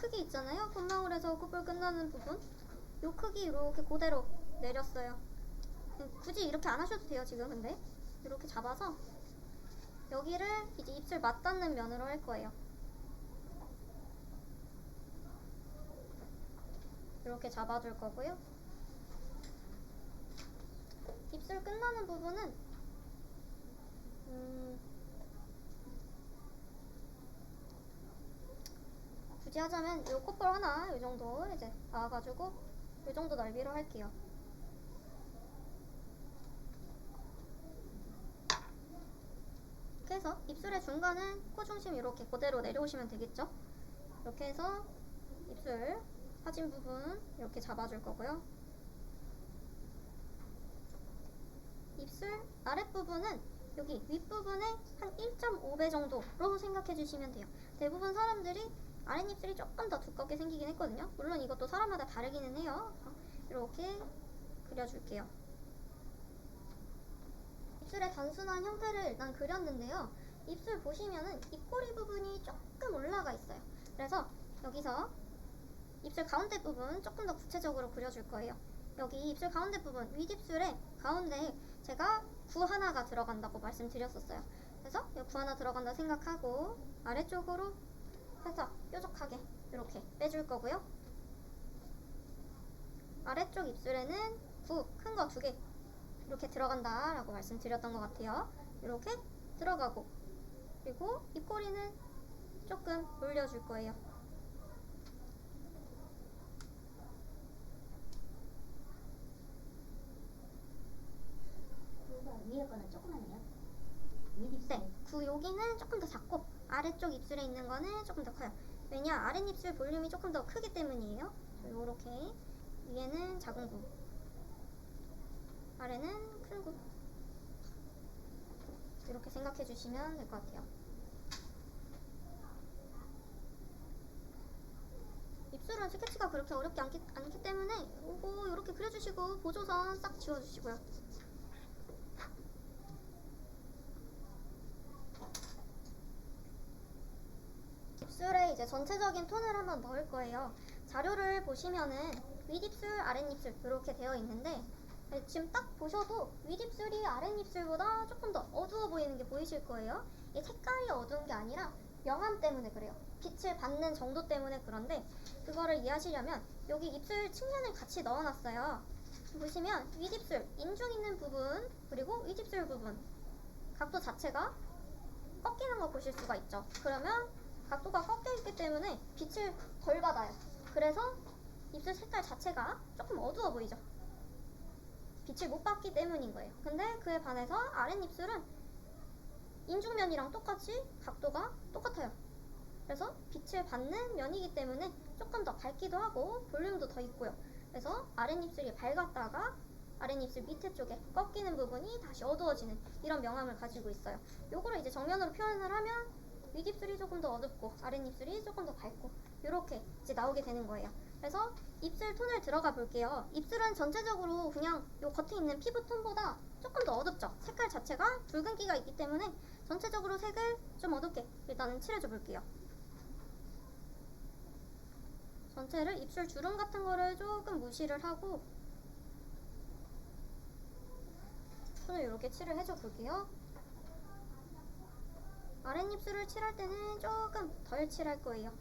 크기 있잖아요. 콧망울에서 콧볼 끝나는 부분. 요 크기 이렇게 그대로 내렸어요. 굳이 이렇게 안 하셔도 돼요, 지금. 근데 이렇게 잡아서 여기를 이제 입술 맞닿는 면으로 할 거예요. 이렇게 잡아줄 거고요. 입술 끝나는 부분은 굳이 하자면 요 콧볼 하나 요 정도 이제 나와가지고 요 정도 넓이로 할게요. 이렇게 해서 입술의 중간은 코 중심 이렇게 그대로 내려오시면 되겠죠? 이렇게 해서 입술 파진 부분 이렇게 잡아줄 거고요. 입술 아랫부분은 여기 윗부분의 한 1.5배 정도로 생각해 주시면 돼요. 대부분 사람들이 아랫입술이 조금 더 두껍게 생기긴 했거든요. 물론 이것도 사람마다 다르기는 해요. 이렇게 그려줄게요. 입술의 단순한 형태를 일단 그렸는데요. 입술 보시면은 입꼬리 부분이 조금 올라가 있어요. 그래서 여기서 입술 가운데 부분 조금 더 구체적으로 그려줄 거예요. 여기 입술 가운데 부분, 윗입술의 가운데 제가 구 하나가 들어간다고 말씀드렸었어요. 그래서 구 하나 들어간다 생각하고 아래쪽으로 살짝 뾰족하게 이렇게 빼줄 거고요. 아래쪽 입술에는 구 큰 거 2개 이렇게 들어간다 라고 말씀드렸던 것 같아요. 이렇게 들어가고, 그리고 입꼬리는 조금 올려줄 거예요. 위에 거는 조그만해요. 네, 구 여기는 조금 더 작고 아래쪽 입술에 있는 거는 조금 더 커요. 왜냐? 아랫입술 볼륨이 조금 더 크기 때문이에요. 요렇게 위에는 작은 구, 아래는 큰 구, 이렇게 생각해 주시면 될 것 같아요. 입술은 스케치가 그렇게 어렵지 않기 때문에 요거 이렇게 그려주시고 보조선 싹 지워주시고요. 입술에 이제 전체적인 톤을 한번 넣을 거예요. 자료를 보시면은 윗입술, 아랫입술 이렇게 되어 있는데 지금 딱 보셔도 윗입술이 아랫입술보다 조금 더 어두워 보이는 게 보이실 거예요. 이 색깔이 어두운 게 아니라 명암 때문에 그래요. 빛을 받는 정도 때문에 그런데 그거를 이해하시려면 여기 입술 측면을 같이 넣어놨어요. 보시면 윗입술, 인중 있는 부분 그리고 윗입술 부분 각도 자체가 꺾이는 거 보실 수가 있죠. 그러면 각도가 꺾여 있기 때문에 빛을 덜 받아요. 그래서 입술 색깔 자체가 조금 어두워 보이죠. 빛을 못 받기 때문인 거예요. 근데 그에 반해서 아랫입술은 인중면이랑 똑같이 각도가 똑같아요. 그래서 빛을 받는 면이기 때문에 조금 더 밝기도 하고 볼륨도 더 있고요. 그래서 아랫입술이 밝았다가 아랫입술 밑에 쪽에 꺾이는 부분이 다시 어두워지는 이런 명암을 가지고 있어요. 요거를 이제 정면으로 표현을 하면 윗입술이 조금 더 어둡고 아랫입술이 조금 더 밝고 이렇게 이제 나오게 되는 거예요. 그래서 입술 톤을 들어가 볼게요. 입술은 전체적으로 그냥 요 겉에 있는 피부 톤보다 조금 더 어둡죠. 색깔 자체가 붉은기가 있기 때문에 전체적으로 색을 좀 어둡게 일단은 칠해줘 볼게요. 전체를 입술 주름 같은 거를 조금 무시를 하고 손을 이렇게 칠을 해줘 볼게요. 아랫입술을 칠할 때는 조금 덜 칠할 거예요.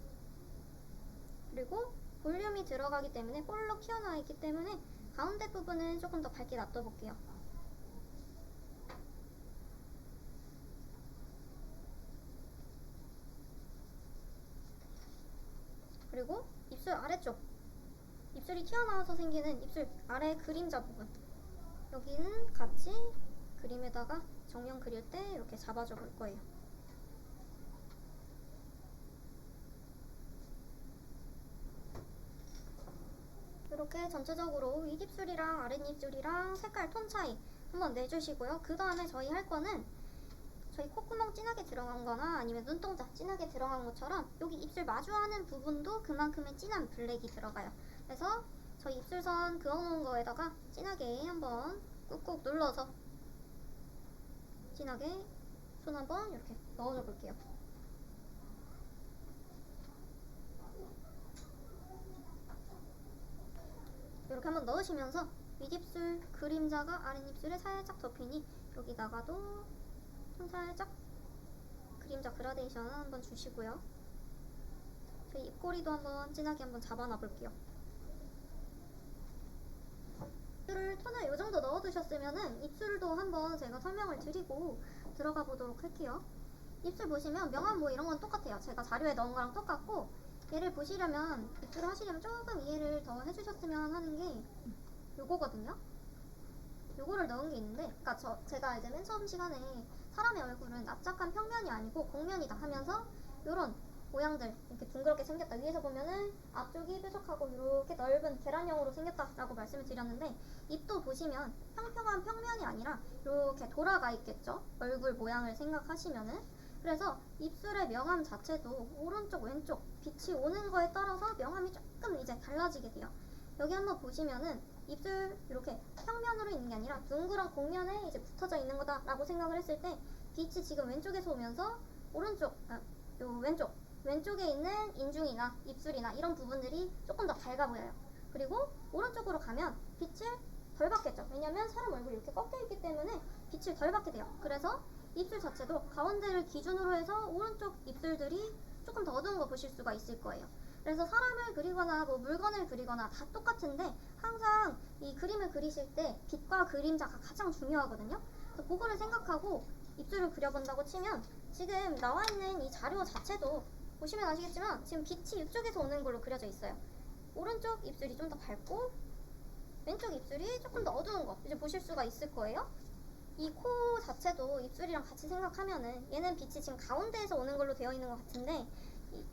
그리고 볼륨이 들어가기 때문에 볼록 튀어나와 있기 때문에 가운데 부분은 조금 더 밝게 놔둬 볼게요. 그리고 입술 아래쪽, 입술이 튀어나와서 생기는 입술 아래 그림자 부분, 여기는 같이 그림에다가 정면 그릴 때 이렇게 잡아줘 볼 거예요. 이렇게 전체적으로 윗입술이랑 아랫입술이랑 색깔 톤 차이 한번 내주시고요. 그 다음에 저희 할 거는 저희 콧구멍 진하게 들어간 거나 아니면 눈동자 진하게 들어간 것처럼 여기 입술 마주하는 부분도 그만큼의 진한 블랙이 들어가요. 그래서 저희 입술선 그어놓은 거에다가 진하게 한번 꾹꾹 눌러서 진하게 손 한번 이렇게 넣어줘 볼게요. 그러시면서 윗입술 그림자가 아랫입술에 살짝 덮이니 여기다가도 좀 살짝 그림자 그라데이션 한번 주시고요. 저희 입꼬리도 한번 진하게 한번 잡아놔 볼게요. 입술을 톤을 이 정도 넣어두셨으면은 입술도 한번 제가 설명을 드리고 들어가 보도록 할게요. 입술 보시면 명암 뭐 이런 건 똑같아요. 제가 자료에 넣은 거랑 똑같고, 얘를 보시려면, 입술을 하시려면 조금 이해를 더 해주셨으면 하는 게 요거거든요. 요거를 넣은 게 있는데, 그러니까 제가 이제 맨 처음 시간에 사람의 얼굴은 납작한 평면이 아니고 곡면이다 하면서 요런 모양들 이렇게 둥그렇게 생겼다, 위에서 보면은 앞쪽이 뾰족하고 이렇게 넓은 계란형으로 생겼다라고 말씀을 드렸는데, 입도 보시면 평평한 평면이 아니라 이렇게 돌아가 있겠죠, 얼굴 모양을 생각하시면은. 그래서 입술의 명암 자체도 오른쪽 왼쪽 빛이 오는 거에 따라서 명암이 조금 이제 달라지게 돼요. 여기 한번 보시면은 입술 이렇게 평면으로 있는 게 아니라 둥그런 곡면에 이제 붙어져 있는 거다라고 생각을 했을 때, 빛이 지금 왼쪽에서 오면서 왼쪽에 있는 인중이나 입술이나 이런 부분들이 조금 더 밝아 보여요. 그리고 오른쪽으로 가면 빛을 덜 받겠죠. 왜냐면 사람 얼굴이 이렇게 꺾여 있기 때문에 빛을 덜 받게 돼요. 그래서 입술 자체도 가운데를 기준으로 해서 오른쪽 입술들이 조금 더 어두운 거 보실 수가 있을 거예요. 그래서 사람을 그리거나 뭐 물건을 그리거나 다 똑같은데, 항상 이 그림을 그리실 때 빛과 그림자가 가장 중요하거든요. 그래서 그거를 생각하고 입술을 그려본다고 치면, 지금 나와 있는 이 자료 자체도 보시면 아시겠지만 지금 빛이 이쪽에서 오는 걸로 그려져 있어요. 오른쪽 입술이 좀 더 밝고 왼쪽 입술이 조금 더 어두운 거 이제 보실 수가 있을 거예요. 이 코 자체도 입술이랑 같이 생각하면은 얘는 빛이 지금 가운데에서 오는 걸로 되어 있는 것 같은데,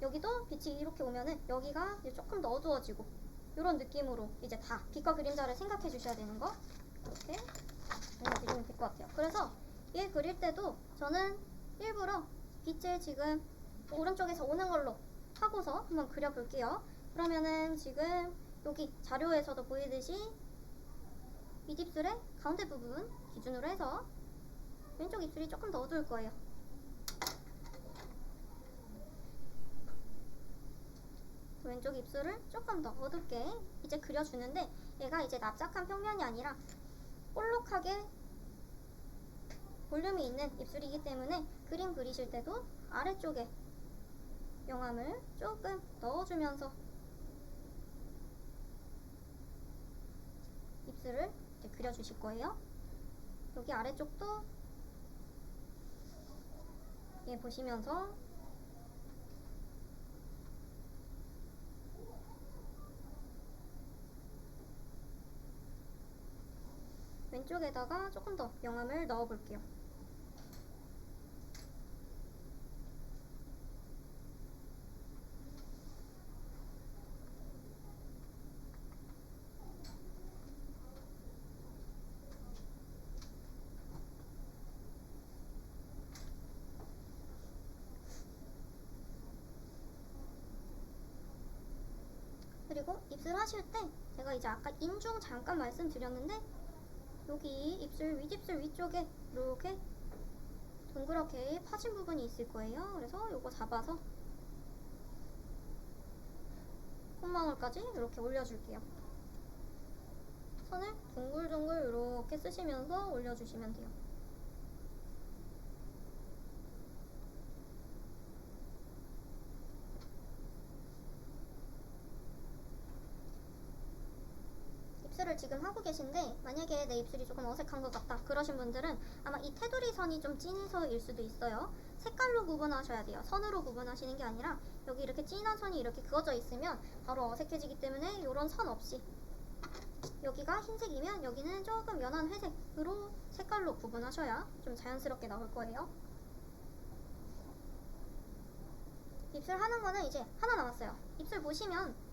여기도 빛이 이렇게 오면은 여기가 이제 조금 더 어두워지고, 이런 느낌으로 이제 다 빛과 그림자를 생각해 주셔야 되는 거, 이렇게 그리면 될 것 같아요. 그래서 얘 그릴 때도 저는 일부러 빛을 지금 오른쪽에서 오는 걸로 하고서 한번 그려볼게요. 그러면은 지금 여기 자료에서도 보이듯이 윗입술의 가운데 부분 기준으로 해서 왼쪽 입술이 조금 더 어두울 거예요. 왼쪽 입술을 조금 더 어둡게 이제 그려주는데, 얘가 이제 납작한 평면이 아니라 볼록하게 볼륨이 있는 입술이기 때문에 그림 그리실 때도 아래쪽에 명암을 조금 넣어주면서 입술을 이제 그려주실 거예요. 여기 아래쪽도 얘 보시면서 왼쪽에다가 조금 더 명암을 넣어 볼게요. 그리고 입술 하실 때 제가 이제 아까 인중 잠깐 말씀드렸는데, 여기 입술 윗입술 위쪽에 이렇게 동그랗게 파진 부분이 있을 거예요. 그래서 요거 잡아서 콧망울까지 이렇게 올려줄게요. 선을 둥글둥글 이렇게 쓰시면서 올려주시면 돼요. 입술을 지금 하고 계신데, 만약에 내 입술이 조금 어색한 것 같다 그러신 분들은 아마 이 테두리 선이 좀 진해서일 수도 있어요. 색깔로 구분하셔야 돼요. 선으로 구분하시는 게 아니라 여기 이렇게 진한 선이 이렇게 그어져 있으면 바로 어색해지기 때문에 이런 선 없이, 여기가 흰색이면 여기는 조금 연한 회색으로 색깔로 구분하셔야 좀 자연스럽게 나올 거예요. 입술 하는 거는 이제 하나 남았어요. 입술 보시면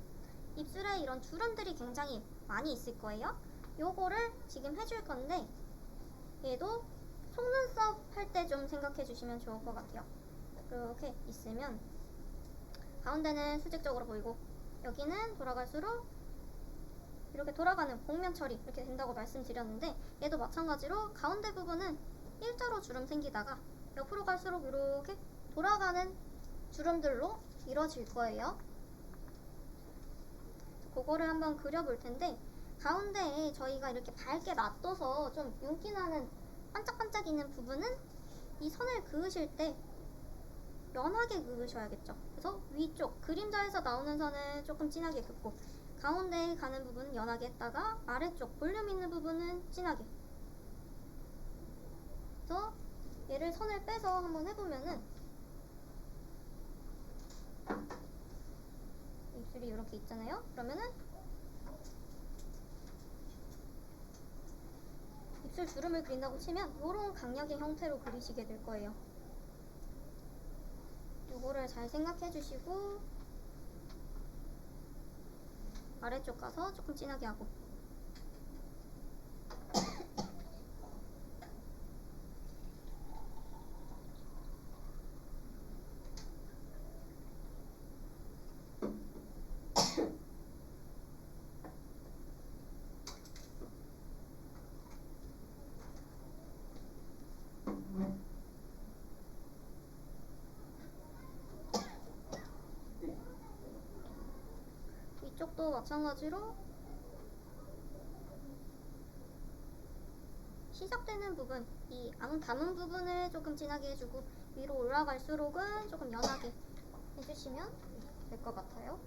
입술에 이런 주름들이 굉장히 많이 있을 거예요. 요거를 지금 해줄 건데, 얘도 속눈썹 할 때 좀 생각해 주시면 좋을 것 같아요. 이렇게 있으면 가운데는 수직적으로 보이고 여기는 돌아갈수록 이렇게 돌아가는 복면 처리 이렇게 된다고 말씀드렸는데, 얘도 마찬가지로 가운데 부분은 일자로 주름 생기다가 옆으로 갈수록 이렇게 돌아가는 주름들로 이루어질 거예요. 그거를 한번 그려볼 텐데, 가운데에 저희가 이렇게 밝게 놔둬서 좀 윤기나는 반짝반짝이는 부분은 이 선을 그으실 때 연하게 그으셔야겠죠. 그래서 위쪽 그림자에서 나오는 선은 조금 진하게 긋고 가운데에 가는 부분은 연하게 했다가 아래쪽 볼륨 있는 부분은 진하게. 그래서 얘를 선을 빼서 한번 해보면은 입술이 이렇게 있잖아요. 그러면은 입술 주름을 그린다고 치면 이런 강약의 형태로 그리시게 될 거예요. 요거를 잘 생각해 주시고 아래쪽 가서 조금 진하게 하고 이쪽도 마찬가지로 시작되는 부분, 이 앙 담은 부분을 조금 진하게 해주고 위로 올라갈수록은 조금 연하게 해주시면 될 것 같아요.